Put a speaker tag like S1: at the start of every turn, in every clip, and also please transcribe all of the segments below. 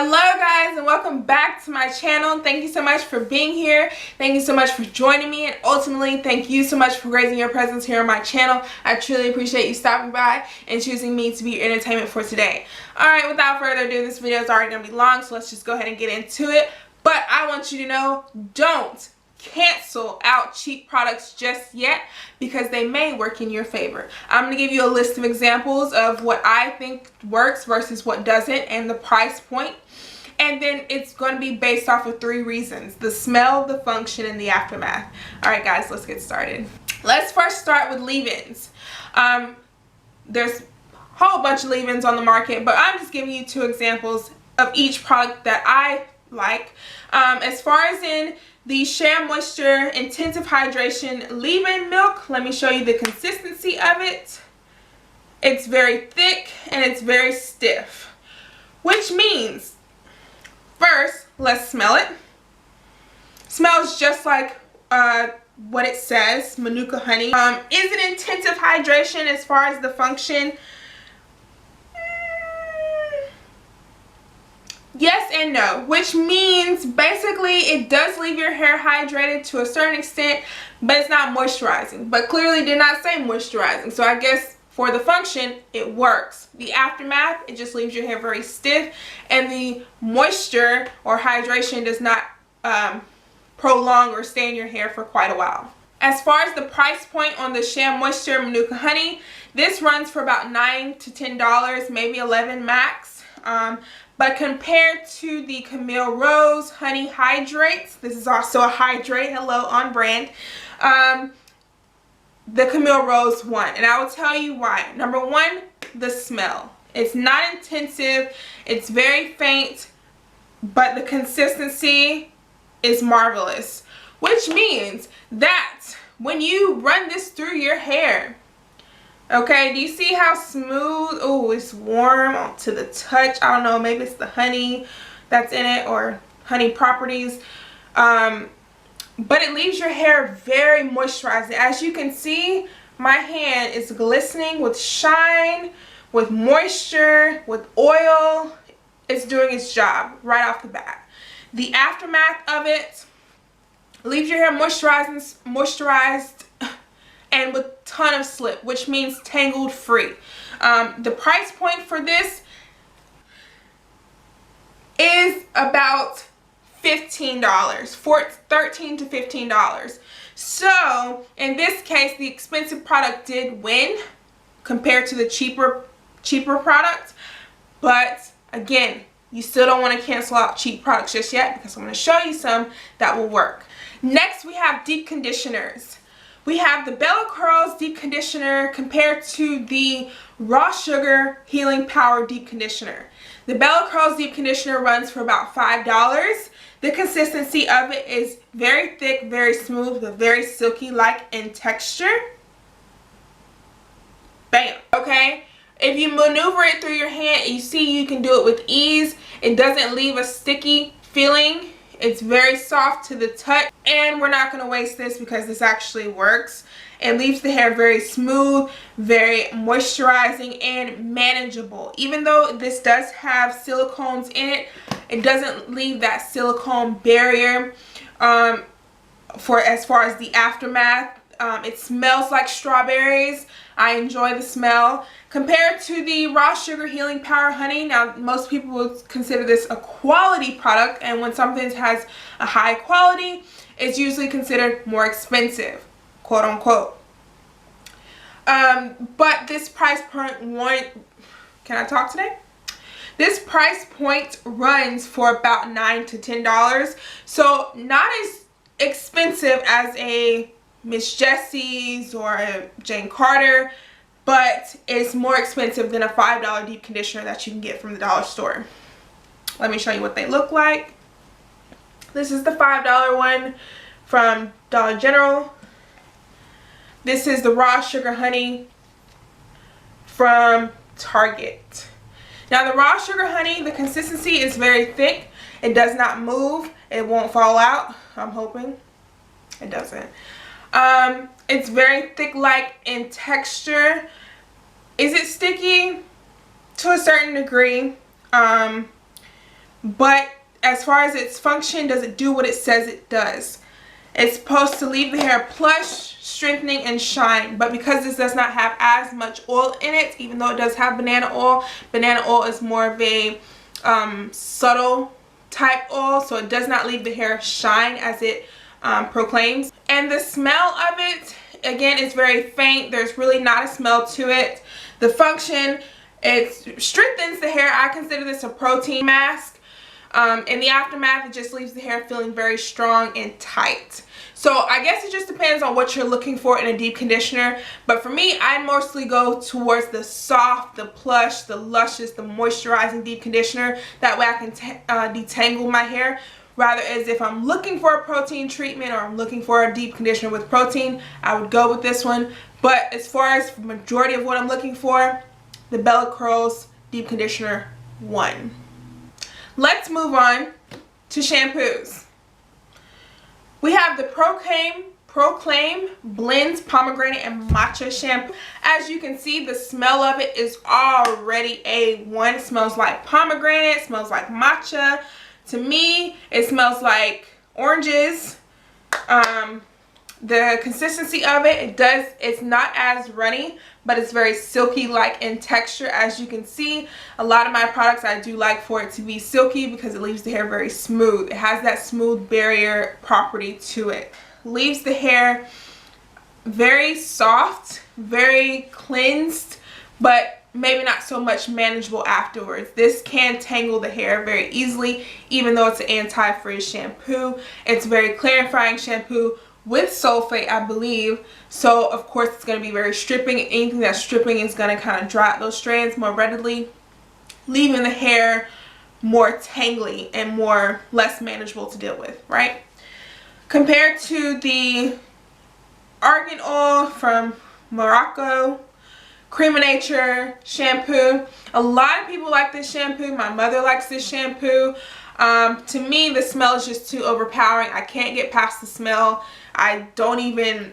S1: Hello guys, and welcome back to my channel. Thank you so much for being here. Thank you so much for joining me, and ultimately thank you so much for gracing your presence here on my channel. I truly appreciate you stopping by and choosing me to be your entertainment for today. Alright, without further ado, this video is already going to be long, so let's just go ahead and get into it. But I want you to know, don't cancel out cheap products just yet, because they may work in your favor. I'm going to give you a list of examples of what I think works versus what doesn't, and the price point. And then it's going to be based off of 3 reasons: the smell, the function, and the aftermath. Alright guys, let's get started. Let's first start with leave-ins. There's a whole bunch of leave-ins on the market, but I'm just giving you 2 examples of each product that I like. As far as in the Shea Moisture Intensive Hydration Leave-In Milk, let me show you the consistency of it. It's very thick and it's very stiff, which means, first, let's smell it. Smells just like what it says, Manuka honey. Is it intensive hydration as far as the function? Yes and no, which means basically it does leave your hair hydrated to a certain extent, but it's not moisturizing. But clearly did not say moisturizing, so I guess for the function it works. The aftermath, it just leaves your hair very stiff, and the moisture or hydration does not prolong or stay in your hair for quite a while. As far as the price point on the Shea Moisture Manuka Honey, this runs for about $9 to $10, maybe $11 max. But compared to the Camille Rose Honey Hydrates, this is also a hydrate, hello, on brand, the Camille Rose won. And I will tell you why. Number one, the smell. It's not intensive, it's very faint, but the consistency is marvelous. Which means that when you run this through your hair, okay, do you see how smooth? Oh, it's warm to the touch. I don't know, maybe it's the honey that's in it or honey properties. But it leaves your hair very moisturized. As you can see, my hand is glistening with shine, with moisture, with oil. It's doing its job right off the bat. The aftermath of it leaves your hair moisturized and with ton of slip, which means tangled free. The price point for this is about $15, $13 to $15. So in this case, the expensive product did win compared to the cheaper product. But again, you still don't want to cancel out cheap products just yet, because I'm going to show you some that will work. Next, we have deep conditioners. We have the Bella Curls Deep Conditioner compared to the Raw Sugar Healing Power Deep Conditioner. The Bella Curls Deep Conditioner runs for about $5. The consistency of it is very thick, very smooth, but very silky-like in texture. Bam. Okay? If you maneuver it through your hand, you see you can do it with ease. It doesn't leave a sticky feeling. It's very soft to the touch, and we're not going to waste this because this actually works. It leaves the hair very smooth, very moisturizing, and manageable. Even though this does have silicones in it, it doesn't leave that silicone barrier as far as the aftermath. It smells like strawberries. I enjoy the smell. Compared to the Raw Sugar Healing Power Honey, now most people would consider this a quality product, and when something has a high quality, it's usually considered more expensive, quote unquote. But this price point can I talk today? This price point runs for about $9 to $10, so not as expensive as a Miss Jessie's or a Jane Carter, but it's more expensive than a $5 deep conditioner that you can get from the dollar store. Let me show you what they look like. This is the $5 one from Dollar General. This is the Raw Sugar Honey from Target. Now the Raw Sugar Honey, the consistency is very thick. It does not move. It won't fall out. I'm hoping it doesn't. It's very thick-like in texture. Is it sticky? To a certain degree. but as far as its function, does it do what it says it does? It's supposed to leave the hair plush, strengthening, and shine, but because this does not have as much oil in it, even though it does have banana oil is more of a subtle type oil, so it does not leave the hair shine as it proclaims. And the smell of it, again, is very faint. There's really not a smell to it. The function, it strengthens the hair. I consider this a protein mask. In the aftermath, it just leaves the hair feeling very strong and tight. So I guess it just depends on what you're looking for in a deep conditioner. But for me, I mostly go towards the soft, the plush, the luscious, the moisturizing deep conditioner. That way I can detangle my hair. Rather, as if I'm looking for a protein treatment or I'm looking for a deep conditioner with protein, I would go with this one. But as far as the majority of what I'm looking for, the Bella Curls Deep Conditioner 1. Let's move on to shampoos. We have the Proclaim Blends Pomegranate and Matcha Shampoo. As you can see, the smell of it is already A1. It smells like pomegranate, it smells like matcha. To me, it smells like oranges. The consistency of it, it's not as runny, but it's very silky like in texture. As you can see, a lot of my products, I do like for it to be silky because it leaves the hair very smooth. It has that smooth barrier property to it. Leaves the hair very soft, very cleansed, but maybe not so much manageable afterwards. This can tangle the hair very easily, even though it's an anti-frizz shampoo. It's a very clarifying shampoo with sulfate, I believe. So of course it's going to be very stripping. Anything that's stripping is going to kind of dry out those strands more readily, leaving the hair more tangly and less manageable to deal with, right? Compared to the Argan Oil from Morocco Cream of Nature shampoo. A lot of people like this shampoo. My mother likes this shampoo. To me, the smell is just too overpowering. I can't get past the smell. I don't even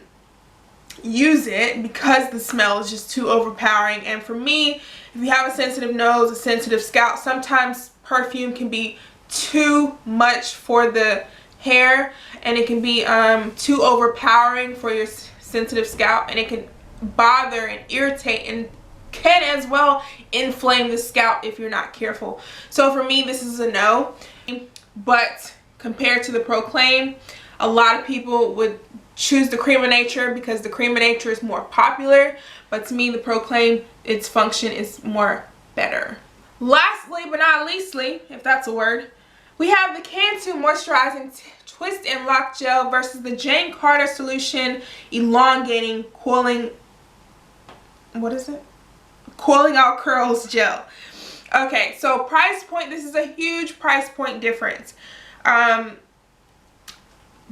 S1: use it because the smell is just too overpowering. And for me, if you have a sensitive nose, a sensitive scalp, sometimes perfume can be too much for the hair, and it can be too overpowering for your sensitive scalp, and it can bother and irritate and can as well inflame the scalp if you're not careful. So for me, this is a no. But compared to the Proclaim, a lot of people would choose the Cream of Nature because the Cream of Nature is more popular. But to me, the Proclaim, its function is more better. Lastly but not leastly, if that's a word, we have the Cantu Moisturizing Twist and Lock Gel versus the Jane Carter Solution Elongating Coiling, what is it? Coiling Out Curls Gel. Okay, so price point, this is a huge price point difference.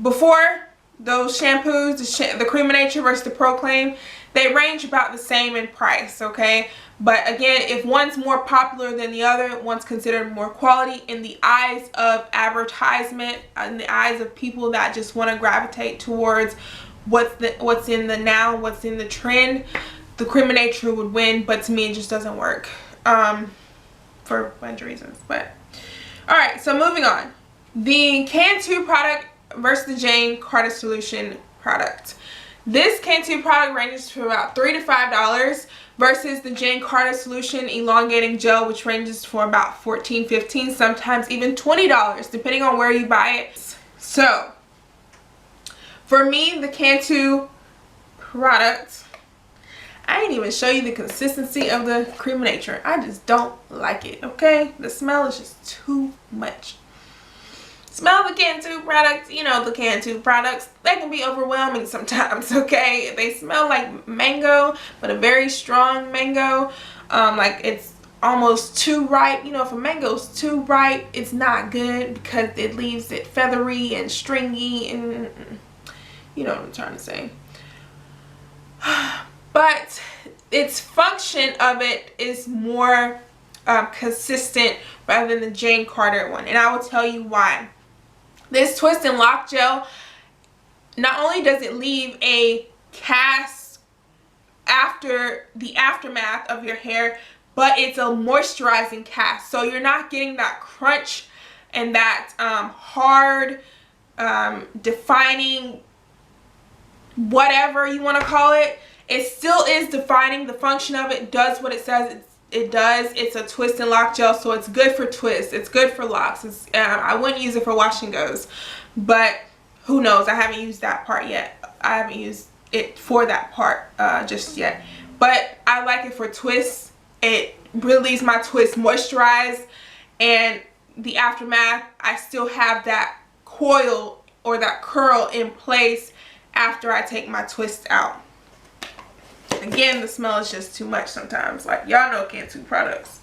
S1: Before, those shampoos, the Cream of Nature versus the Proclaim, they range about the same in price, okay? But again, if one's more popular than the other, one's considered more quality in the eyes of advertisement, in the eyes of people that just want to gravitate towards what's in the now, what's in the trend, the Cream of Nature would win. But to me, it just doesn't work for a bunch of reasons. But alright, so moving on. The Cantu product versus the Jane Carter Solution product. This Cantu product ranges from about $3 to $5 versus the Jane Carter Solution Elongating Gel, which ranges for about $14, $15, sometimes even $20, depending on where you buy it. So, for me, the Cantu product, I didn't even show you the consistency of the Cream of Nature. I just don't like it, okay? The smell is just too much. Smell the Cantu products, you know the Cantu products, they can be overwhelming sometimes, okay? They smell like mango, but a very strong mango. Like it's almost too ripe. You know, if a mango's too ripe, it's not good because it leaves it feathery and stringy, and you know what I'm trying to say. But its function of it is more consistent rather than the Jane Carter one, and I will tell you why. This Twist and Lock Gel, not only does it leave a cast after the aftermath of your hair, but it's a moisturizing cast. So you're not getting that crunch and that hard, defining, whatever you want to call it, it still is defining. The function of it does what it says it does. It's a twist and lock gel, so it's good for twists. It's good for locks. It's, I wouldn't use it for wash and goes, but who knows? I haven't used that part yet. I haven't used it for that part just yet, but I like it for twists. It really leaves my twist moisturized, and the aftermath, I still have that coil or that curl in place after I take my twist out. Again, the smell is just too much sometimes. Like, y'all know Cantu products.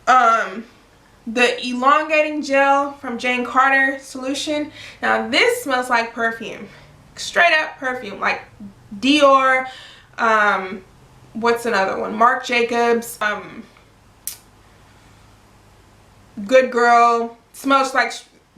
S1: The elongating gel from Jane Carter solution. Now this smells like perfume. Straight up perfume. Like Dior. What's another one? Marc Jacobs. Good Girl. Smells like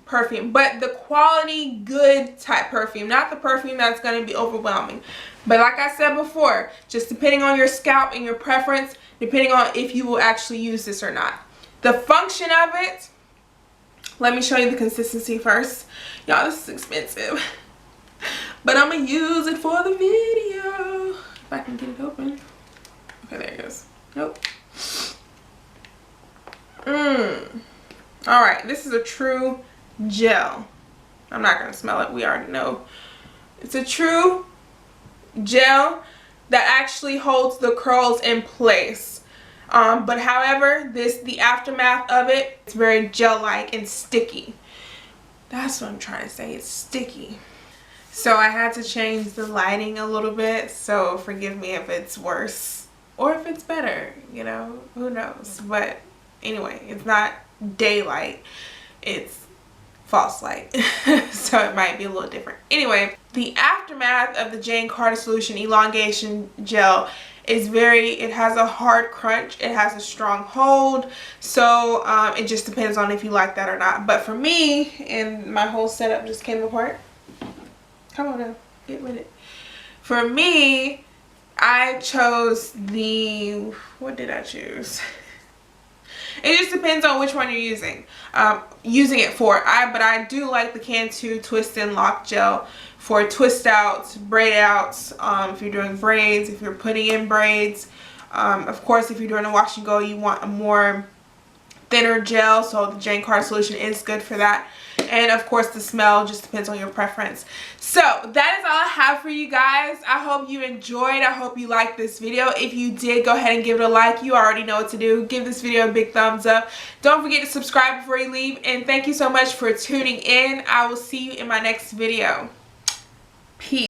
S1: perfume, but the quality good type perfume, not the perfume that's going to be overwhelming. But like I said before, just depending on your scalp and your preference, depending on if you will actually use this or not. The function of it, let me show you the consistency first. Y'all, this is expensive, but I'm gonna use it for the video if I can get it open. Okay, there it goes. Nope. All right, this is a true gel. I'm not gonna smell it, we already know. It's a true gel that actually holds the curls in place. But however, the aftermath of it, it's very gel-like and sticky. That's what I'm trying to say, it's sticky. So I had to change the lighting a little bit, so forgive me if it's worse or if it's better, you know, who knows. But anyway, it's not daylight, it's false light, so it might be a little different. Anyway, the aftermath of the Jane Carter solution elongation gel is it has a hard crunch, it has a strong hold, so it just depends on if you like that or not. But for me, and my whole setup just came apart. Come on now, get with it. For me, I chose what did I choose? It just depends on which one you're using it for. But I do like the Cantu Twist and Lock Gel for twist outs, braid outs, if you're doing braids, if you're putting in braids. Of course, if you're doing a wash and go, you want a more thinner gel, so the Jane Carter solution is good for that. And of course, the smell just depends on your preference. So that is all I have for you guys. I hope you enjoyed. I hope you liked this video. If you did, go ahead and give it a like. You already know what to do. Give this video a big thumbs up. Don't forget to subscribe before you leave. And thank you so much for tuning in. I will see you in my next video. Peace.